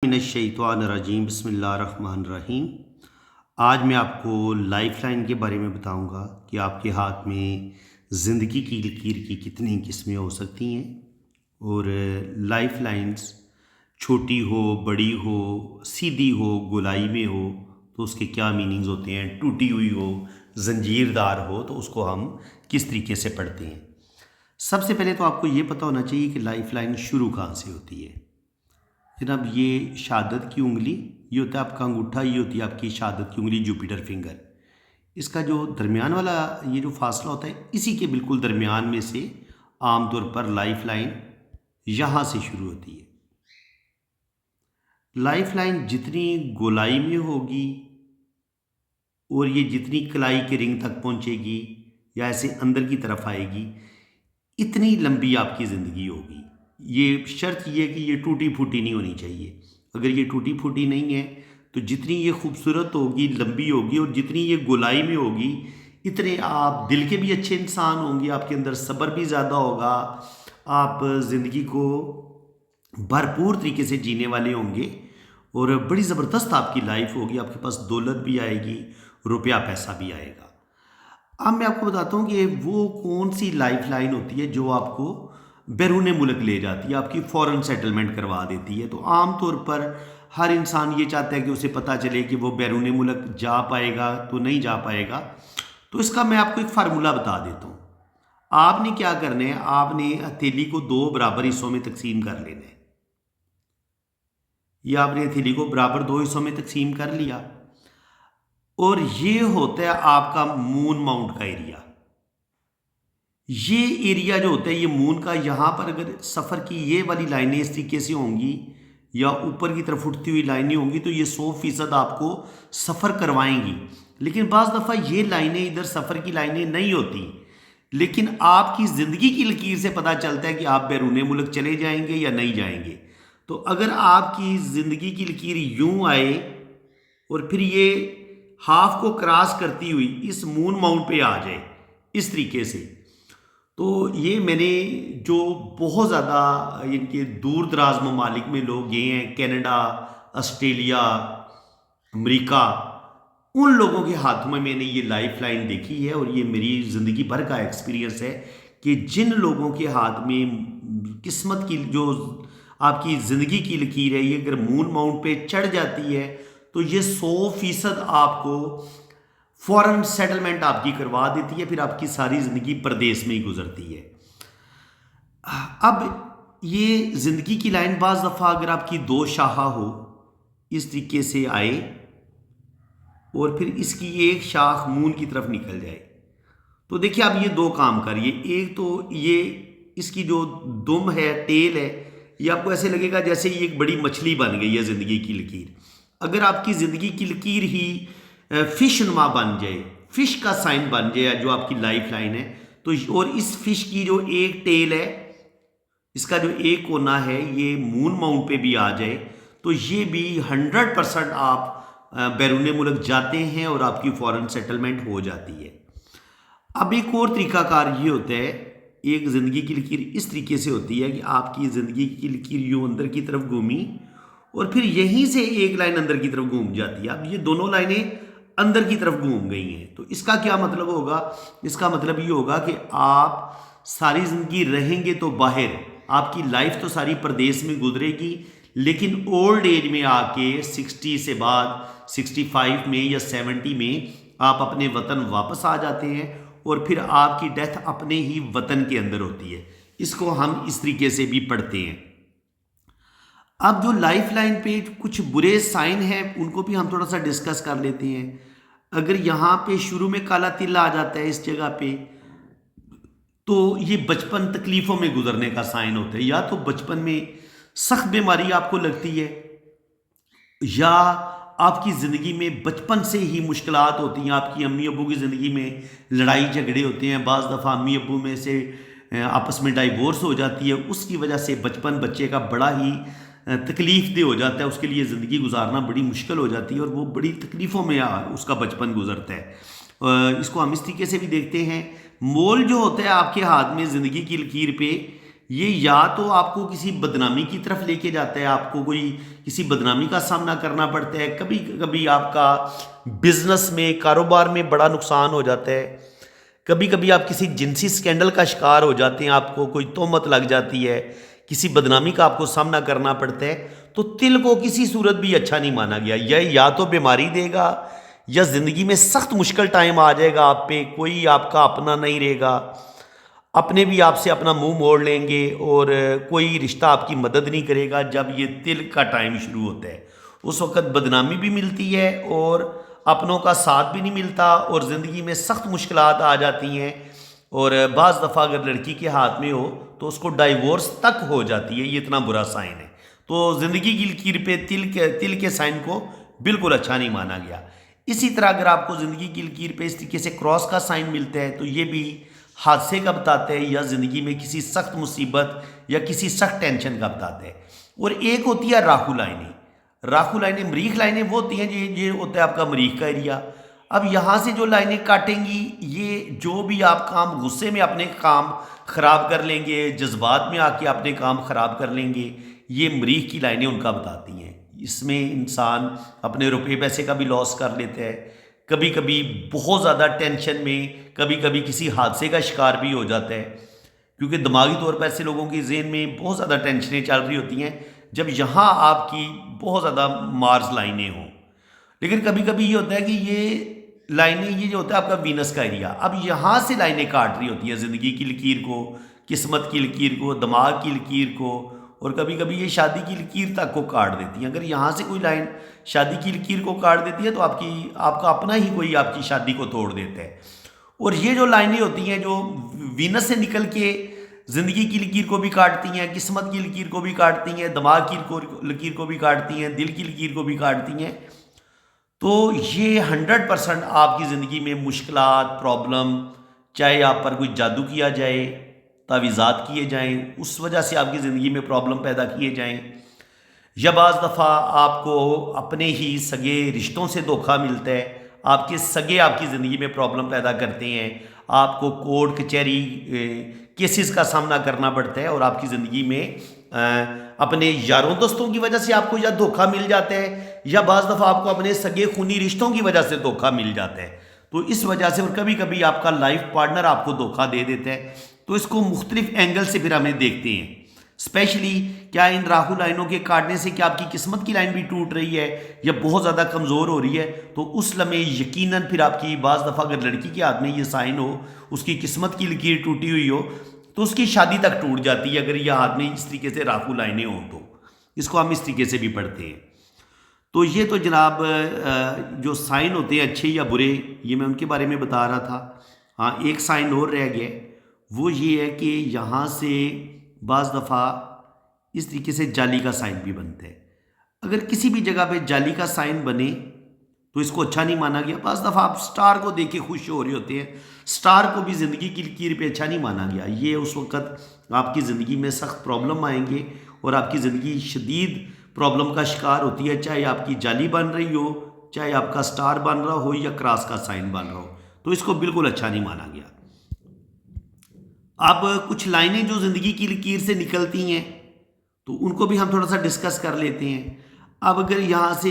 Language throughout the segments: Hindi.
मिनश्शैतानिर्रजीम बिस्मिल्लाहिर्रहमानिर्रहीम। आज मैं आपको लाइफ लाइन के बारे में बताऊंगा कि आपके हाथ में ज़िंदगी की लकीर की कितनी किस्में हो सकती हैं। और लाइफ लाइंस छोटी हो, बड़ी हो, सीधी हो, गोलाई में हो तो उसके क्या मीनिंग्स होते हैं, टूटी हुई हो, जंजीरदार हो तो उसको हम किस तरीके से पढ़ते हैं। सबसे पहले तो आपको ये पता होना चाहिए कि लाइफ लाइन शुरू कहाँ से होती है। जनाब, ये शहादत की उंगली, ये होता है आपका अंगूठा, ये होती है आपकी शहादत की उंगली, जुपिटर फिंगर। इसका जो दरमियान वाला ये जो फासला होता है, इसी के बिल्कुल दरमियान में से आमतौर पर लाइफ लाइन यहाँ से शुरू होती है। लाइफ लाइन जितनी गोलाई में होगी और ये जितनी कलाई के रिंग तक पहुँचेगी या ऐसे अंदर की तरफ आएगी, इतनी लंबी आपकी ज़िंदगी होगी। ये शर्त ये है कि ये टूटी फूटी नहीं होनी चाहिए। अगर ये टूटी फूटी नहीं है तो जितनी ये खूबसूरत होगी, लंबी होगी, और जितनी ये गोलाई में होगी, इतने आप दिल के भी अच्छे इंसान होंगे, आपके अंदर सब्र भी ज़्यादा होगा, आप ज़िंदगी को भरपूर तरीके से जीने वाले होंगे और बड़ी ज़बरदस्त आपकी लाइफ होगी। आपके पास दौलत भी आएगी, रुपया पैसा भी आएगा। अब मैं आपको बताता हूँ कि वो कौन सी लाइफ लाइन होती है जो आपको बैरून मुल्क ले जाती है, आपकी फ़ॉरेन सेटलमेंट करवा देती है। तो आम तौर पर हर इंसान ये चाहता है कि उसे पता चले कि वो बैरून मुल्क जा पाएगा तो नहीं जा पाएगा। तो इसका मैं आपको एक फार्मूला बता देता हूँ। आपने क्या करना है, आपने हथेली को दो बराबर हिस्सों में तकसीम कर लेना है। ये आपने हथेली को बराबर दो हिस्सों में तकसीम कर लिया और ये होता है आपका मून माउंट का एरिया। ये एरिया जो होता है ये मून का, यहाँ पर अगर सफ़र की ये वाली लाइनें इस तरीके से होंगी या ऊपर की तरफ उठती हुई लाइनें होंगी तो ये 100% आपको सफ़र करवाएंगी। लेकिन बाज़ दफ़ा ये लाइनें इधर सफ़र की लाइनें नहीं होती, लेकिन आपकी ज़िंदगी की लकीर से पता चलता है कि आप बैरून मुल्क चले जाएंगे या नहीं जाएंगे। तो अगर आपकी ज़िंदगी की लकीर यूँ आए और फिर ये हाफ को क्रॉस करती हुई इस मून माउंट पे आ जाए इस तरीके से, तो ये मैंने जो बहुत ज़्यादा इनके दूर दराज ममालिक में लोग गए हैं, कनाडा, ऑस्ट्रेलिया, अमेरिका, उन लोगों के हाथों में मैंने ये लाइफ लाइन देखी है और ये मेरी ज़िंदगी भर का एक्सपीरियंस है कि जिन लोगों के हाथ में किस्मत की जो आपकी ज़िंदगी की लकीर है, ये अगर मून माउंट पे चढ़ जाती है तो ये 100% आपको फॉरेन सेटलमेंट आपकी करवा देती है। फिर आपकी सारी ज़िंदगी परदेश में ही गुजरती है। अब ये ज़िंदगी की लाइन बाज़ दफ़ा अगर आपकी दो शाखा हो, इस तरीके से आए और फिर इसकी एक शाख मून की तरफ निकल जाए, तो देखिए आप ये दो काम करिए। एक तो ये इसकी जो दुम है, टेल है, ये आपको ऐसे लगेगा जैसे ये एक बड़ी मछली बन गई है ज़िंदगी की लकीर। अगर आपकी ज़िंदगी की लकीर ही फिश नुमा बन जाए, फिश का साइन बन जाए जो आपकी लाइफ लाइन है, तो और इस फिश की जो एक टेल है, इसका जो एक कोना है, ये मून माउंट पे भी आ जाए तो ये भी 100% आप बैरून मुल्क जाते हैं और आपकी फॉरेन सेटलमेंट हो जाती है। अब एक और तरीकाकार ये होता है, एक ज़िंदगी की लकीर इस तरीके से होती है कि आपकी ज़िंदगी की लकीर यूँ अंदर की तरफ घूमी और फिर यहीं से एक लाइन अंदर की तरफ घूम जाती है। अब ये दोनों लाइनें अंदर की तरफ घूम गई हैं, तो इसका क्या मतलब होगा? इसका मतलब ये होगा कि आप सारी ज़िंदगी रहेंगे तो बाहर, आपकी लाइफ तो सारी परदेश में गुजरेगी, लेकिन ओल्ड एज में आके 60 से बाद 65 में या 70 में आप अपने वतन वापस आ जाते हैं और फिर आपकी डेथ अपने ही वतन के अंदर होती है। इसको हम इस तरीके से भी पढ़ते हैं। अब जो लाइफ लाइन पे कुछ बुरे साइन हैं उनको भी हम थोड़ा सा डिस्कस कर लेते हैं। अगर यहाँ पे शुरू में काला तिल आ जाता है इस जगह पे, तो ये बचपन तकलीफ़ों में गुजरने का साइन होता है। या तो बचपन में सख्त बीमारी आपको लगती है, या आपकी ज़िंदगी में बचपन से ही मुश्किलात होती हैं। आपकी अम्मी अब्बू की ज़िंदगी में लड़ाई झगड़े होते हैं, बाज़ दफ़ा अम्मी अब्बू में से आपस में डाइवोर्स हो जाती है, उसकी वजह से बचपन बच्चे का बड़ा ही तकलीफ़ दे हो जाता है, उसके लिए ज़िंदगी गुजारना बड़ी मुश्किल हो जाती है और वो बड़ी तकलीफ़ों में उसका बचपन गुजरता है। इसको हम इस तरीके से भी देखते हैं। मोल जो होता है आपके हाथ में ज़िंदगी की लकीर पे, ये या तो आपको किसी बदनामी की तरफ लेके जाता है, आपको कोई किसी बदनामी का सामना करना पड़ता है, कभी कभी आपका बिजनेस में कारोबार में बड़ा नुकसान हो जाता है, कभी कभी आप किसी जिनसी स्कैंडल का शिकार हो जाते हैं, आपको कोई तोहमत लग जाती है, किसी बदनामी का आपको सामना करना पड़ता है। तो तिल को किसी सूरत भी अच्छा नहीं माना गया। यह या तो बीमारी देगा या ज़िंदगी में सख्त मुश्किल टाइम आ जाएगा आप पे, कोई आपका अपना नहीं रहेगा, अपने भी आपसे अपना मुंह मोड़ लेंगे और कोई रिश्ता आपकी मदद नहीं करेगा। जब ये तिल का टाइम शुरू होता है उस वक़्त बदनामी भी मिलती है और अपनों का साथ भी नहीं मिलता और ज़िंदगी में सख्त मुश्किलात आ जाती हैं। और बाज़ दफ़ा अगर लड़की के हाथ में हो तो उसको डाइवोर्स तक हो जाती है। ये इतना बुरा साइन है। तो ज़िंदगी की लकीर पे तिल के साइन को बिल्कुल अच्छा नहीं माना गया। इसी तरह अगर आपको ज़िंदगी की लकीर पे इस तरीके से क्रॉस का साइन मिलता है तो ये भी हादसे का बताते हैं या ज़िंदगी में किसी सख्त मुसीबत या किसी सख्त टेंशन का बताते हैं। और एक होती है राहु लाइनें। राहु लाइनें मरीख लाइनें वो होती हैं, ये होता है आपका मरीख का एरिया। अब यहाँ से जो लाइनें काटेंगी, ये जो भी आप काम गुस्से में अपने काम ख़राब कर लेंगे, जज्बात में आके अपने काम ख़राब कर लेंगे, ये मरीख की लाइनें उनका बताती हैं। इसमें इंसान अपने रुपये पैसे का भी लॉस कर लेता है, कभी कभी बहुत ज़्यादा टेंशन में, कभी कभी किसी हादसे का शिकार भी हो जाता है, क्योंकि दिमागी तौर पर ऐसे लोगों के ज़हन में बहुत ज़्यादा टेंशनें चल रही होती हैं जब यहाँ आपकी बहुत ज़्यादा मार्स लाइनें हों। लेकिन कभी कभी ये होता है कि ये लाइनें, ये जो होता है आपका वीनस का एरिया, अब यहाँ से लाइनें काट रही होती हैं ज़िंदगी की लकीर को, किस्मत की लकीर को, दिमाग की लकीर को, और कभी कभी ये शादी की लकीर तक को काट देती हैं। अगर यहाँ से कोई लाइन शादी की लकीर को काट देती है तो आपका अपना ही कोई आपकी शादी को तोड़ देता है। और ये जो लाइनें होती हैं जो वीनस से निकल के ज़िंदगी की लकीर को भी काटती हैं, किस्मत की लकीर को भी काटती हैं, दिमाग की लकीर को भी काटती हैं, दिल की लकीर को भी काटती हैं, तो ये 100% आपकी ज़िंदगी में मुश्किलात, प्रॉब्लम, चाहे आप पर कोई जादू किया जाए, तावीज़ात किए जाएं, उस वजह से आपकी ज़िंदगी में प्रॉब्लम पैदा किए जाएं, या बाज़ दफ़ा आपको अपने ही सगे रिश्तों से धोखा मिलता है, आपके सगे आपकी ज़िंदगी में प्रॉब्लम पैदा करते हैं, आपको कोर्ट कचहरी केसेस का सामना करना पड़ता है और आपकी ज़िंदगी में अपने यारों दोस्तों की वजह से आपको या धोखा मिल जाता है या बाज़ दफ़ा आपको अपने सगे खूनी रिश्तों की वजह से धोखा मिल जाता है। तो इस वजह से, और कभी कभी आपका लाइफ पार्टनर आपको धोखा दे देता है। तो इसको मुख्तलिफ एंगल से फिर हमें देखते हैं। स्पेशली क्या इन राहु लाइनों के काटने से क्या आपकी किस्मत की लाइन भी टूट रही है या बहुत ज़्यादा कमज़ोर हो रही है, तो उस लम्हे यकीनन फिर आपकी बाज़ दफ़ा अगर लड़की के हाथ में ये साइन हो, उसकी किस्मत की लकीर टूटी हुई हो, तो उसकी शादी तक टूट जाती है अगर यह हाथ में इस तरीके से राहु लाइनें हों। तो इसको हम इस तरीके से भी पढ़ते हैं। तो ये तो जनाब जो साइन होते हैं अच्छे या बुरे, ये मैं उनके बारे में बता रहा था। हाँ, एक साइन और रह गया, वो ये है कि यहाँ से बाज़ दफ़ा इस तरीके से जाली का साइन भी बनता है। अगर किसी भी जगह पे जाली का साइन बने तो इसको अच्छा नहीं माना गया। बाज़ दफ़ा आप स्टार को देख के खुश हो रहे होते हैं, स्टार को भी ज़िंदगी की लकीर पे अच्छा नहीं माना गया। ये उस वक़्त आपकी ज़िंदगी में सख्त प्रॉब्लम आएंगे और आपकी ज़िंदगी शदीद प्रॉब्लम का शिकार होती है, चाहे आपकी जाली बन रही हो, चाहे आपका स्टार बन रहा हो या क्रॉस का साइन बन रहा हो, तो इसको बिल्कुल अच्छा नहीं माना गया। अब कुछ लाइनें जो ज़िंदगी की लकीर से निकलती हैं तो उनको भी हम थोड़ा सा डिस्कस कर लेते हैं। अब अगर यहाँ से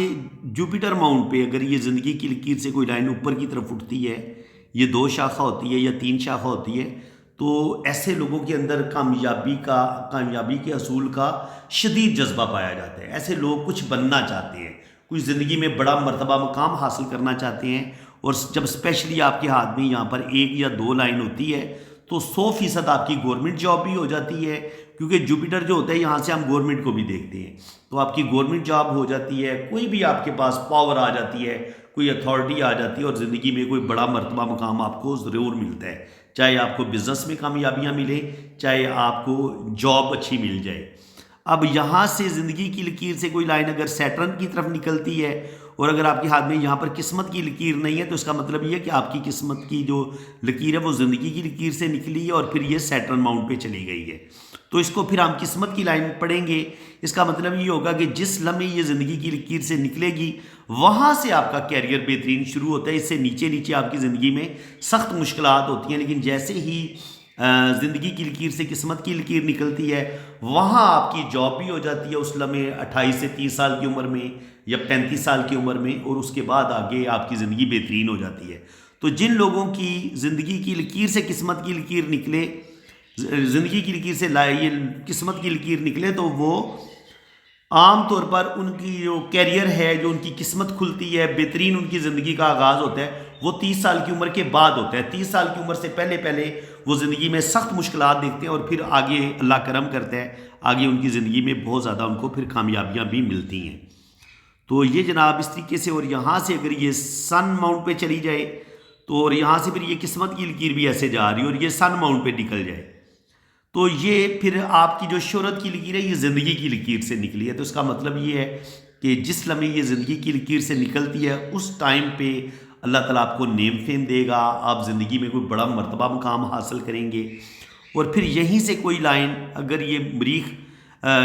जुपिटर माउंट पे अगर ये ज़िंदगी की लकीर से कोई लाइन ऊपर की तरफ उठती है, ये 2 शाखा होती है या 3 शाखा होती है, तो ऐसे लोगों के अंदर कामयाबी के असूल का शदीद जज्बा पाया जाता है। ऐसे लोग कुछ बनना चाहते हैं, कुछ ज़िंदगी में बड़ा मर्तबा मकाम हासिल करना चाहते हैं। और जब स्पेशली आपके हाथ में यहाँ पर 1 या 2 लाइन होती है तो 100% आपकी गवर्नमेंट जॉब भी हो जाती है, क्योंकि जुपिटर जो होता है यहाँ से हम गवर्नमेंट को भी देखते हैं, तो आपकी गवर्नमेंट जॉब हो जाती है, कोई भी आपके पास पावर आ जाती है, कोई अथॉरिटी आ जाती है और ज़िंदगी में कोई बड़ा मर्तबा मुकाम आपको ज़रूर मिलता है, चाहे आपको बिज़नेस में कामयाबियाँ मिले, चाहे आपको जॉब अच्छी मिल जाए। अब यहाँ से ज़िंदगी की लकीर से कोई लाइन अगर सैटर्न की तरफ निकलती है और अगर आपके हाथ में यहाँ पर किस्मत की लकीर नहीं है, तो इसका मतलब ये है कि आपकी किस्मत की जो लकीर है वो ज़िंदगी की लकीर से निकली है और फिर ये सैटर्न माउंट पे चली गई है। तो इसको फिर हम किस्मत की लाइन पढ़ेंगे। इसका मतलब ये होगा कि जिस लम्हे ये ज़िंदगी की लकीर से निकलेगी वहाँ से आपका कैरियर बेहतरीन शुरू होता है। इससे नीचे नीचे आपकी ज़िंदगी में सख्त मुश्किलात होती हैं, लेकिन जैसे ही ज़िंदगी की लकीर से किस्मत की लकीर निकलती है, वहाँ आपकी जॉब भी हो जाती है उस लम्हे 28 से 30 साल की उम्र में या 35 साल की उम्र में, और उसके बाद आगे आपकी ज़िंदगी बेहतरीन हो जाती है। तो जिन लोगों की ज़िंदगी की लकीर से किस्मत की लकीर निकले, ज़िंदगी की लकीर से ये किस्मत की लकीर निकले, तो वो आम तौर पर उनकी जो कैरियर है, जो उनकी किस्मत खुलती है, बेहतरीन उनकी ज़िंदगी का आगाज़ होता है, वो 30 साल की उम्र के बाद होता है। 30 साल की उम्र से पहले पहले वो ज़िंदगी में सख्त मुश्किलात देखते हैं, और फिर आगे अल्लाह करम करता है, आगे उनकी ज़िंदगी में बहुत ज़्यादा उनको फिर कामयाबियाँ भी मिलती हैं। तो ये जनाब इस तरीके से, और यहाँ से अगर ये सन माउंट पे चली जाए, तो और यहाँ से फिर ये किस्मत की लकीर भी ऐसे जा रही है और ये सन माउंट पे निकल जाए, तो ये फिर आपकी जो शोहरत की लकीर है ये ज़िंदगी की लकीर से निकली है। तो इसका मतलब ये है कि जिस लम्हे ये ज़िंदगी की लकीर से निकलती है, उस टाइम पे अल्लाह ताला आपको नेम फेम देगा, आप ज़िंदगी में कोई बड़ा मर्तबा मुकाम हासिल करेंगे। और फिर यहीं से कोई लाइन अगर ये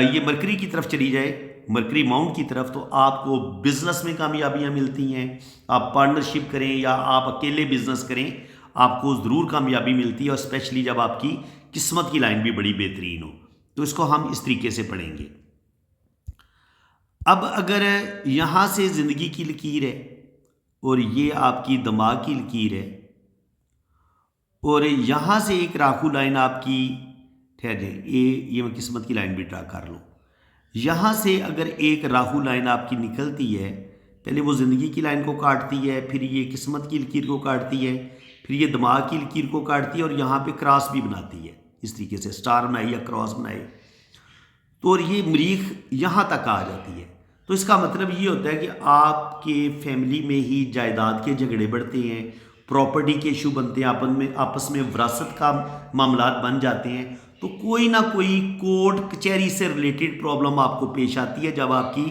ये मरकरी की तरफ चली जाए, मरकरी माउंट की तरफ, तो आपको बिज़नेस में कामयाबियाँ मिलती हैं। आप पार्टनरशिप करें या आप अकेले बिज़नेस करें, आपको ज़रूर कामयाबी मिलती है, और स्पेशली जब आपकी किस्मत की लाइन भी बड़ी बेहतरीन हो। तो इसको हम इस तरीके से पढ़ेंगे। अब अगर यहाँ से ज़िंदगी की लकीर है और ये आपकी दिमाग की लकीर है, और यहाँ से एक राखू लाइन आपकी, ठहर जाए, ये मैं किस्मत की लाइन भी ड्रा कर लूँ। यहाँ से अगर एक राहु लाइन आपकी निकलती है, पहले वो ज़िंदगी की लाइन को काटती है, फिर ये किस्मत की लकीर को काटती है, फिर ये दिमाग की लकीर को काटती है, और यहाँ पे क्रॉस भी बनाती है, इस तरीके से स्टार बनाए या क्रॉस बनाए, तो और ये मरीख यहाँ तक आ जाती है। तो इसका मतलब ये होता है कि आपके फैमिली में ही जायदाद के झगड़े बढ़ते हैं, प्रॉपर्टी के इशू बनते हैं, आपस में विरासत का मामलात बन जाते हैं। तो कोई ना कोई कोर्ट कचहरी से रिलेटेड प्रॉब्लम आपको पेश आती है जब आपकी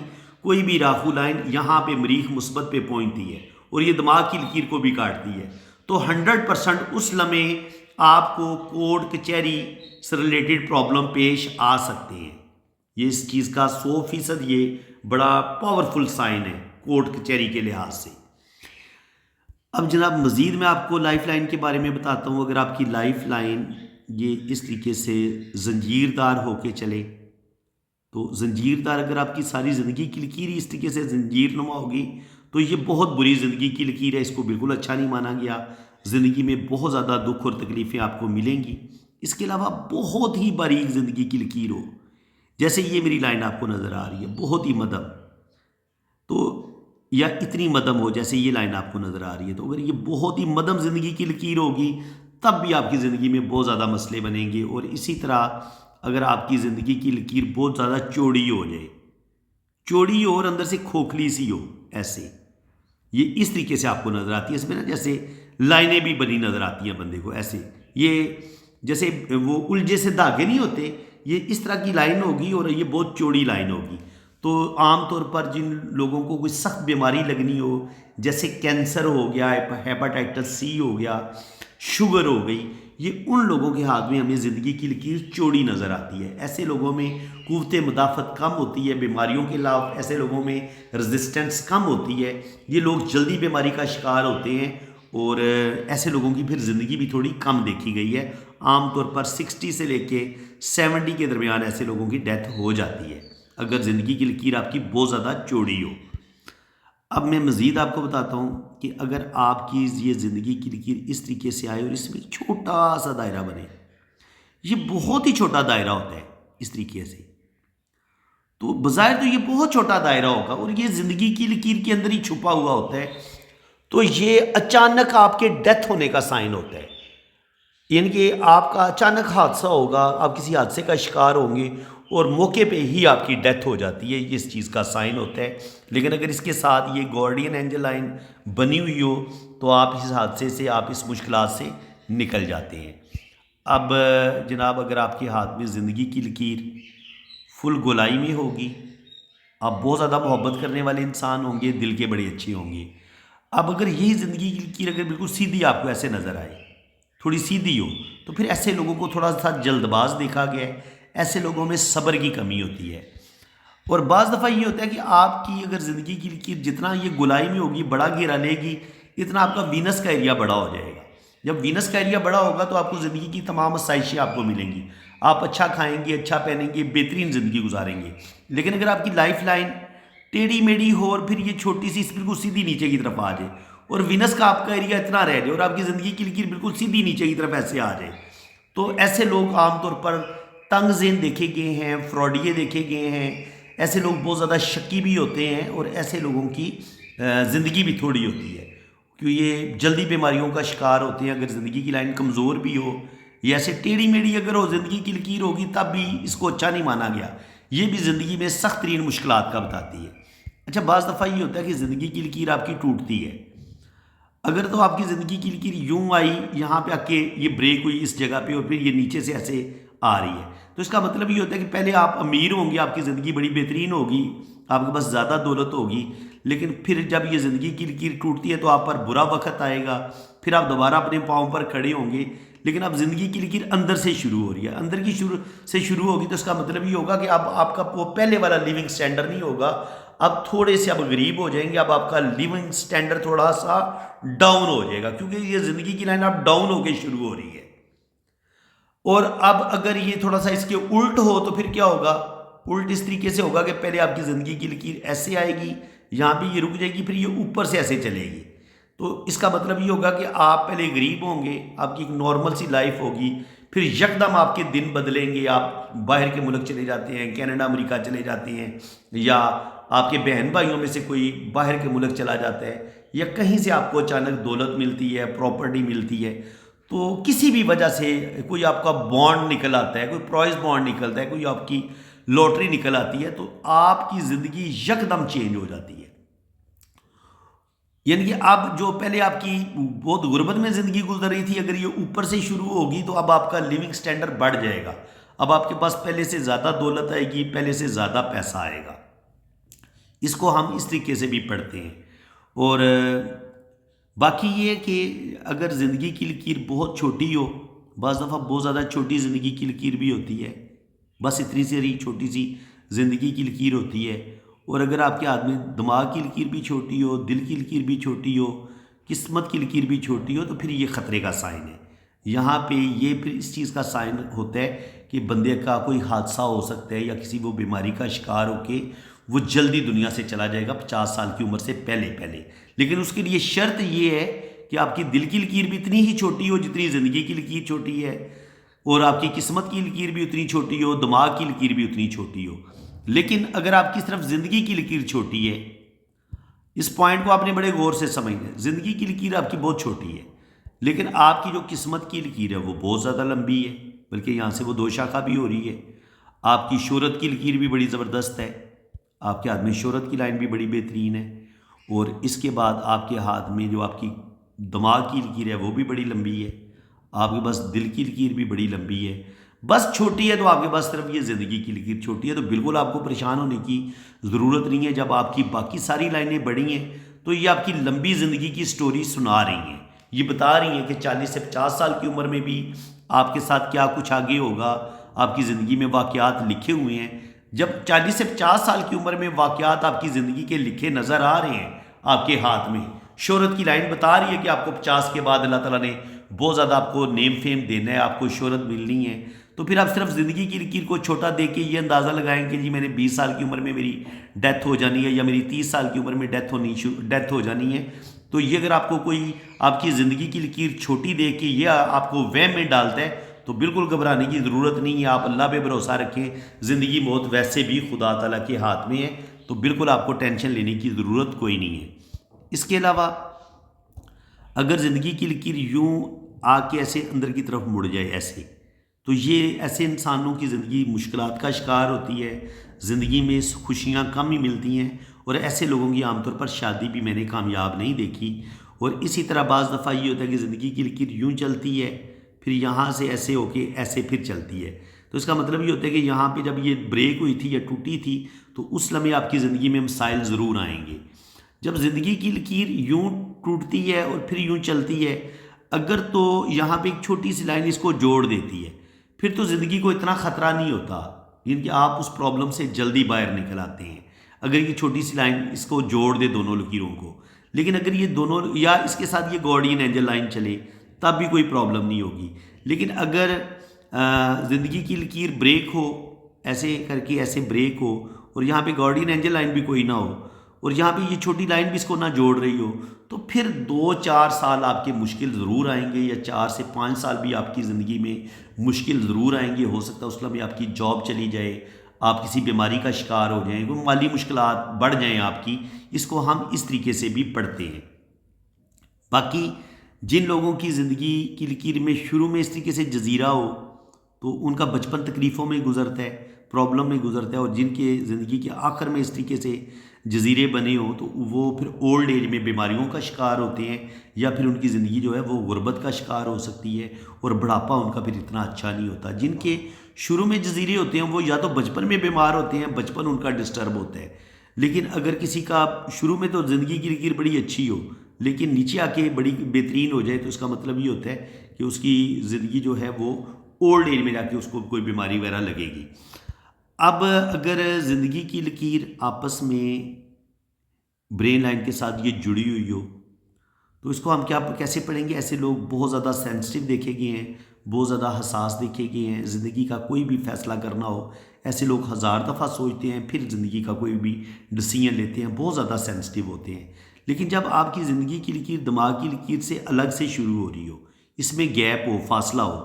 कोई भी राहु लाइन यहाँ पे मरीख मुस्बत पे पहुँचती है, और ये दिमाग की लकीर को भी काटती है। तो 100% उस लम्हे आपको कोर्ट कचहरी से रिलेटेड प्रॉब्लम पेश आ सकते हैं। ये इस चीज़ का 100% ये बड़ा पावरफुल साइन है कोर्ट कचहरी के लिहाज से। अब जनाब मज़ीद मैं आपको लाइफ लाइन के बारे में बताता हूँ। अगर आपकी लाइफ लाइन ये इस तरीके से जंजीरदार होके चले, तो जंजीरदार अगर आपकी सारी ज़िंदगी की लकीर ही इस तरीके से जंजीरनुमा होगी, तो ये बहुत बुरी ज़िंदगी की लकीर है, इसको बिल्कुल अच्छा नहीं माना गया। ज़िंदगी में बहुत ज़्यादा दुख और तकलीफ़ें आपको मिलेंगी। इसके अलावा बहुत ही बारीक ज़िंदगी की लकीर हो, जैसे ये मेरी लाइन आपको नज़र आ रही है, बहुत ही मध्यम, तो या इतनी मध्यम हो जैसे ये लाइन आपको नज़र आ रही है, तो अगर ये बहुत ही मध्यम ज़िंदगी की लकीर होगी, तब भी आपकी ज़िंदगी में बहुत ज़्यादा मसले बनेंगे। और इसी तरह अगर आपकी ज़िंदगी की लकीर बहुत ज़्यादा चौड़ी हो जाए, चौड़ी हो और अंदर से खोखली सी हो, ऐसे ये इस तरीके से आपको नज़र आती है। इसमें ना जैसे लाइनें भी बनी नज़र आती हैं बंदे को, ऐसे ये जैसे वो उलझे से धागे नहीं होते, ये इस तरह की लाइन होगी और ये बहुत चौड़ी लाइन होगी। तो आम तौर पर जिन लोगों को कोई सख्त बीमारी लगनी हो, जैसे कैंसर हो गया, हेपाटाइटिस सी हो गया, शुगर हो गई, ये उन लोगों के हाथ में हमें ज़िंदगी की लकीर चौड़ी नज़र आती है। ऐसे लोगों में क़ुव्वत मुदाफ़त कम होती है, बीमारियों के खिलाफ ऐसे लोगों में रेजिस्टेंस कम होती है, ये लोग जल्दी बीमारी का शिकार होते हैं, और ऐसे लोगों की फिर ज़िंदगी भी थोड़ी कम देखी गई है। आमतौर पर 60 से लेके 70 के दरमियान ऐसे लोगों की डेथ हो जाती है अगर ज़िंदगी की लकीर आपकी बहुत ज़्यादा चौड़ी हो। अब मैं मज़ीद आपको बताता हूँ कि अगर आपकी ये ज़िंदगी की लकीर इस तरीके से आए और इसमें छोटा सा दायरा बने, ये बहुत ही छोटा दायरा होता है इस तरीके से, तो बज़ाहिर तो ये बहुत छोटा दायरा होगा और ये ज़िंदगी की लकीर के अंदर ही छुपा हुआ होता है, तो ये अचानक आपके डेथ होने का साइन होता है। यानी कि आपका अचानक हादसा होगा, आप किसी हादसे का शिकार होंगे और मौके पे ही आपकी डेथ हो जाती है, ये इस चीज़ का साइन होता है। लेकिन अगर इसके साथ ये गार्डियन एंजल लाइन बनी हुई हो, तो आप इस हादसे से, आप इस मुश्किलात से निकल जाते हैं। अब जनाब अगर आपके हाथ में ज़िंदगी की लकीर फुल गोलाई में होगी, आप बहुत ज़्यादा मोहब्बत करने वाले इंसान होंगे, दिल के बड़े अच्छे होंगे। अब अगर यही ज़िंदगी की लकीर अगर बिल्कुल सीधी आपको ऐसे नज़र आए, थोड़ी सीधी हो, तो फिर ऐसे लोगों को थोड़ा सा जल्दबाज देखा गया है। ऐसे लोगों में सब्र की कमी होती है, और बाज़ दफ़ा ये होता है कि आपकी अगर ज़िंदगी की लकीर जितना ये गोलाई में होगी, बड़ा घेरा लेगी, इतना आपका वीनस का एरिया बड़ा हो जाएगा। जब वीनस का एरिया बड़ा होगा तो आपको ज़िंदगी की तमाम आसाइशें आपको मिलेंगी, आप अच्छा खाएंगे, अच्छा पहनेंगे, बेहतरीन ज़िंदगी गुजारेंगे। लेकिन अगर आपकी लाइफ लाइन टेढ़ी मेढ़ी हो और फिर ये छोटी सी बिल्कुल सीधी नीचे की तरफ आ जाए और वीनस का आपका एरिया इतना रह जाए और आपकी ज़िंदगी की लकीर बिल्कुल सीधी नीचे की तरफ ऐसे आ जाए, तो ऐसे लोग आमतौर पर तंग ज़हन देखे गए हैं, फ्रॉडिये देखे गए हैं। ऐसे लोग बहुत ज़्यादा शक्की भी होते हैं और ऐसे लोगों की ज़िंदगी भी थोड़ी होती है, क्योंकि ये जल्दी बीमारियों का शिकार होते हैं। अगर ज़िंदगी की लाइन कमज़ोर भी हो या ऐसे टेढ़ी मेढ़ी अगर हो, ज़िंदगी की लकीर होगी, तब भी इसको अच्छा नहीं माना गया। ये भी ज़िंदगी में सख्त तरीन मुश्किलात का बताती है। अच्छा, बाज़ दफ़ा ये होता है कि ज़िंदगी की लकीर आपकी टूटती है। अगर तो आपकी ज़िंदगी की लकीर यूं आई, यहाँ पे आके ये ब्रेक हुई इस जगह पे और फिर ये नीचे से ऐसे आ रही है, तो इसका मतलब ये होता है कि पहले आप अमीर होंगे, आपकी ज़िंदगी बड़ी बेहतरीन होगी, आपके पास ज़्यादा दौलत होगी, लेकिन फिर जब ये ज़िंदगी की लकीर टूटती है तो आप पर बुरा वक्त आएगा, फिर आप दोबारा अपने पाँव पर खड़े होंगे। लेकिन अब ज़िंदगी की लकीर अंदर से शुरू हो रही है, अंदर की शुरू होगी, तो इसका मतलब ये होगा कि अब आपका वो पहले वाला लिविंग स्टैंडर्ड नहीं होगा, अब थोड़े से अब गरीब हो जाएंगे, अब आपका लिविंग स्टैंडर्ड थोड़ा सा डाउन हो जाएगा, क्योंकि ये ज़िंदगी की लाइन अब डाउन होकर शुरू हो रही है। और अब अगर ये थोड़ा सा इसके उल्ट हो तो फिर क्या होगा? उल्ट इस तरीके से होगा कि पहले आपकी ज़िंदगी की लकीर ऐसे आएगी, यहाँ पे ये रुक जाएगी, फिर ये ऊपर से ऐसे चलेगी। तो इसका मतलब ये होगा कि आप पहले गरीब होंगे, आपकी एक नॉर्मल सी लाइफ होगी, फिर यकदम आपके दिन बदलेंगे, आप बाहर के मुल्क चले जाते हैं, कनाडा अमेरिका चले जाते हैं, या आपके बहन भाइयों में से कोई बाहर के मुल्क चला जाता है, या कहीं से आपको अचानक दौलत मिलती है, प्रॉपर्टी मिलती है। तो किसी भी वजह से कोई आपका बॉन्ड निकल आता है, कोई प्राइज बॉन्ड निकलता है, कोई आपकी लॉटरी निकल आती है, तो आपकी ज़िंदगी यकदम चेंज हो जाती है। यानी कि अब जो पहले आपकी बहुत गुर्बत में ज़िंदगी गुजर रही थी, अगर ये ऊपर से शुरू होगी तो अब आपका लिविंग स्टैंडर्ड बढ़ जाएगा, अब आपके पास पहले से ज़्यादा दौलत आएगी, पहले से ज़्यादा पैसा आएगा। इसको हम इस तरीके से भी पढ़ते हैं। और बाकी ये कि अगर ज़िंदगी की लकीर बहुत छोटी हो, बाज़ दफ़ा बहुत ज़्यादा छोटी ज़िंदगी की लकीर भी होती है, बस इतनी सी छोटी सी ज़िंदगी की लकीर होती है। और अगर आपके हाथ में दिमाग की लकीर भी छोटी हो, दिल की लकीर भी छोटी हो, किस्मत की लकीर भी छोटी हो, तो फिर ये ख़तरे का साइन है। यहाँ पे ये फिर इस चीज़ का साइन होता है कि बंदे का कोई हादसा हो सकता है या किसी वो बीमारी का शिकार होके वो जल्दी दुनिया से चला जाएगा 50 साल की उम्र से पहले पहले। लेकिन उसके लिए शर्त ये है कि आपकी दिल की लकीर भी इतनी ही छोटी हो जितनी ज़िंदगी की लकीर छोटी है, और आपकी किस्मत की लकीर भी उतनी छोटी हो, दिमाग की लकीर भी उतनी छोटी हो। लेकिन अगर आपकी सिर्फ ज़िंदगी की लकीर छोटी है, इस पॉइंट को आपने बड़े गौर से समझना है, ज़िंदगी की लकीर आपकी बहुत छोटी है, लेकिन आपकी जो किस्मत की लकीर है वो बहुत ज़्यादा लंबी है, बल्कि यहाँ से वो 2 शाखा भी हो रही है। आपकी शोहरत की लकीर भी बड़ी ज़बरदस्त है, आपके हाथ में शोहरत की लाइन भी बड़ी बेहतरीन है, और इसके बाद आपके हाथ में जो आपकी दिमाग की लकीर है वो भी बड़ी लंबी है, आपके पास दिल की लकीर भी बड़ी लंबी है। बस छोटी है तो आपके पास सिर्फ ये ज़िंदगी की लकीर छोटी है, तो बिल्कुल आपको परेशान होने की ज़रूरत नहीं है। जब आपकी बाकी सारी लाइनें बड़ी हैं तो ये आपकी लंबी ज़िंदगी की स्टोरी सुना रही हैं, ये बता रही हैं कि 40 से 50 साल की उम्र में भी आपके साथ क्या कुछ आगे होगा, आपकी ज़िंदगी में वाक़यात लिखे हुए हैं। जब 40 से 50 साल की उम्र में वाक़यात आपकी ज़िंदगी के लिखे नज़र आ रहे हैं आपके हाथ में, शोहरत की लाइन बता रही है कि आपको 50 के बाद अल्लाह ताला ने बहुत ज़्यादा आपको नेम फेम देना है, आपको शोहरत मिलनी है, तो फिर आप सिर्फ ज़िंदगी की लकीर को छोटा देख के ये अंदाज़ा लगाएं कि जी मैंने 20 साल की उम्र में मेरी डेथ हो जानी है, या मेरी 30 साल की उम्र में डेथ हो जानी है। तो ये अगर आपको कोई आपकी ज़िंदगी की लकीर छोटी देख के ये आपको वहम में डालता है, तो बिल्कुल घबराने की ज़रूरत नहीं है। आप अल्लाह पे भरोसा रखें, ज़िंदगी मौत वैसे भी खुदा ताला के हाथ में है, तो बिल्कुल आपको टेंशन लेने की ज़रूरत कोई नहीं है। इसके अलावा अगर ज़िंदगी की लकीर यूँ आके ऐसे अंदर की तरफ मुड़ जाए ऐसे, तो ये ऐसे इंसानों की ज़िंदगी मुश्किलात का शिकार होती है, ज़िंदगी में खुशियाँ कम ही मिलती हैं, और ऐसे लोगों की आमतौर पर शादी भी मैंने कामयाब नहीं देखी। और इसी तरह बाज़ दफ़ा ये होता है कि ज़िंदगी की लकीर यूँ चलती है, फिर यहाँ से ऐसे होके ऐसे फिर चलती है। तो इसका मतलब ये होता है कि यहाँ पे जब ये ब्रेक हुई थी या टूटी थी, तो उस लम्हे आपकी ज़िंदगी में मसाइल ज़रूर आएंगे। जब ज़िंदगी की लकीर यूँ टूटती है और फिर यूँ चलती है, अगर तो यहाँ पे एक छोटी सी लाइन इसको जोड़ देती है, फिर तो ज़िंदगी को इतना ख़तरा नहीं होता, यानी कि आप उस प्रॉब्लम से जल्दी बाहर निकल आते हैं अगर ये छोटी सी लाइन इसको जोड़ दे दोनों लकीरों को। लेकिन अगर ये दोनों या इसके साथ ये गार्डियन एंजल लाइन चले, तब भी कोई प्रॉब्लम नहीं होगी। लेकिन अगर ज़िंदगी की लकीर ब्रेक हो, ऐसे करके ऐसे ब्रेक हो, और यहाँ पे गार्डियन एंजल लाइन भी कोई ना हो, और यहाँ पे ये छोटी लाइन भी इसको ना जोड़ रही हो, तो फिर 2-4 साल आपके मुश्किल ज़रूर आएंगे, या 4 से 5 साल भी आपकी ज़िंदगी में मुश्किल ज़रूर आएंगे। हो सकता है उस समय आपकी जॉब चली जाए, आप किसी बीमारी का शिकार हो जाएं, वो माली मुश्किलात बढ़ जाएं आपकी। इसको हम इस तरीके से भी पढ़ते हैं। बाकी जिन लोगों की ज़िंदगी की लकीर में शुरू में इस तरीके से जजीरा हो, तो उनका बचपन तकलीफ़ों में गुजरता है, प्रॉब्लम में गुजरता है, और जिनके ज़िंदगी के आखिर में इस तरीके से जजीरे बने हो, तो वो फिर ओल्ड एज में बीमारियों का शिकार होते हैं, या फिर उनकी ज़िंदगी जो है वो गुर्बत का शिकार हो सकती है, और बुढ़ापा उनका फिर इतना अच्छा नहीं होता। जिनके शुरू में जजीरे होते हैं वो या तो बचपन में बीमार होते हैं, बचपन उनका डिस्टर्ब होता है। लेकिन अगर किसी का शुरू में तो ज़िंदगी की लकीर बड़ी अच्छी हो, लेकिन नीचे आके बड़ी बेहतरीन हो जाए, तो इसका मतलब ये होता है कि उसकी ज़िंदगी जो है वो ओल्ड एज में जाके उसको कोई बीमारी वगैरह लगेगी। अब अगर ज़िंदगी की लकीर आपस में ब्रेन लाइन के साथ ये जुड़ी हुई हो, तो इसको हम कैसे पढ़ेंगे? ऐसे लोग बहुत ज़्यादा सेंसिटिव देखे गए हैं, बहुत ज़्यादा हसास देखे गए हैं। ज़िंदगी का कोई भी फैसला करना हो, ऐसे लोग हज़ार दफ़ा सोचते हैं, फिर ज़िंदगी का कोई भी डिसीजन लेते हैं, बहुत ज़्यादा सेंसिटिव होते हैं। लेकिन जब आपकी ज़िंदगी की लकीर दिमाग की लकीर से अलग से शुरू हो रही हो, इसमें गैप हो, फासला हो,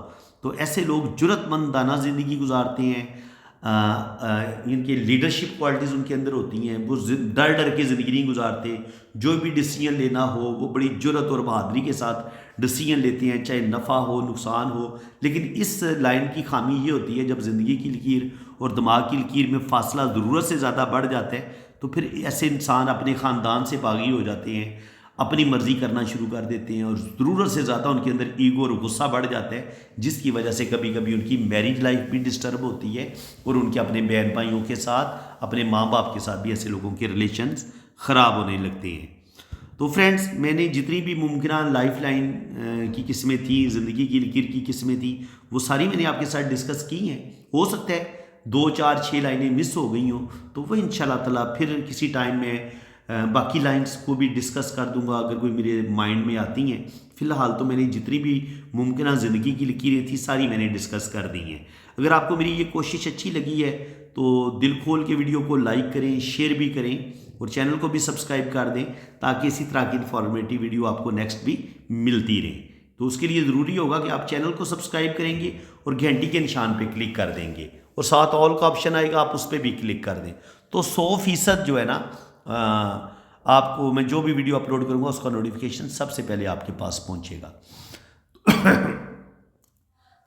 तो ऐसे लोग जुर्रतमंदाना ज़िंदगी गुजारते हैं। इनके लीडरशिप क्वालिटीज़ उनके अंदर होती हैं, वो डर डर के ज़िंदगी नहीं गुजारते। जो भी डिसीजन लेना हो वो बड़ी जुर्रत और बहादुरी के साथ डिसीजन लेते हैं, चाहे नफ़ा हो नुकसान हो। लेकिन इस लाइन की खामी ये होती है, जब ज़िंदगी की लकीर और दिमाग की लकीर में फ़ासला ज़रूरत से ज़्यादा बढ़ जाता है, तो फिर ऐसे इंसान अपने ख़ानदान से बागी हो जाते हैं, अपनी मर्ज़ी करना शुरू कर देते हैं, और ज़रूरत से ज़्यादा उनके अंदर ईगो और गुस्सा बढ़ जाता है, जिसकी वजह से कभी कभी उनकी मैरिज लाइफ भी डिस्टर्ब होती है, और उनके अपने बहन भाइयों के साथ, अपने माँ बाप के साथ भी ऐसे लोगों के रिलेशंस ख़राब होने लगते हैं। तो फ्रेंड्स, मैंने जितनी भी मुमकिन लाइफ लाइन की किस्में थी, ज़िंदगी की लकीर की किस्में थी, वो सारी मैंने आपके साथ डिस्कस की हैं। हो सकता है 2, 4, 6 लाइनें मिस हो गई हों, तो वो इंशाल्लाह ताला फिर किसी टाइम में बाकी लाइंस को भी डिस्कस कर दूंगा, अगर कोई मेरे माइंड में आती हैं। फ़िलहाल तो मैंने जितनी भी मुमकिन ज़िंदगी की लकीरें थी सारी मैंने डिस्कस कर दी हैं। अगर आपको मेरी ये कोशिश अच्छी लगी है तो दिल खोल के वीडियो को लाइक करें, शेयर भी करें, और चैनल को भी सब्सक्राइब कर दें, ताकि इसी तरह की इन्फॉर्मेटिव वीडियो आपको नेक्स्ट भी मिलती रहे। तो उसके लिए ज़रूरी होगा कि आप चैनल को सब्सक्राइब करेंगे और घंटी के निशान पर क्लिक कर देंगे, और साथ ऑल का ऑप्शन आएगा, आप उस पर भी क्लिक कर दें। तो 100% जो है ना, आपको मैं जो भी वीडियो अपलोड करूंगा उसका नोटिफिकेशन सबसे पहले आपके पास पहुंचेगा।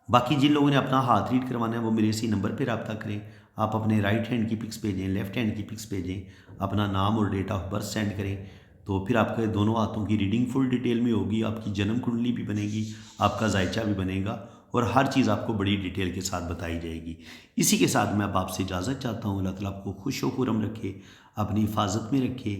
बाकी जिन लोगों ने अपना हाथ रीड करवाना है वो मेरे इसी नंबर पर रब्ता करें। आप अपने राइट हैंड की पिक्स भेजें, लेफ्ट हैंड की पिक्स भेजें, अपना नाम और डेट ऑफ बर्थ सेंड करें, तो फिर आपके दोनों हाथों की रीडिंग फुल डिटेल में होगी। आपकी जन्म कुंडली भी बनेगी, आपका जायचा भी बनेगा, और हर चीज़ आपको बड़ी डिटेल के साथ बताई जाएगी। इसी के साथ मैं अब आपसे इजाज़त चाहता हूँ। अल्लाह ताला आपको खुश व खुर्रम रखे, अपनी हिफाजत में रखे,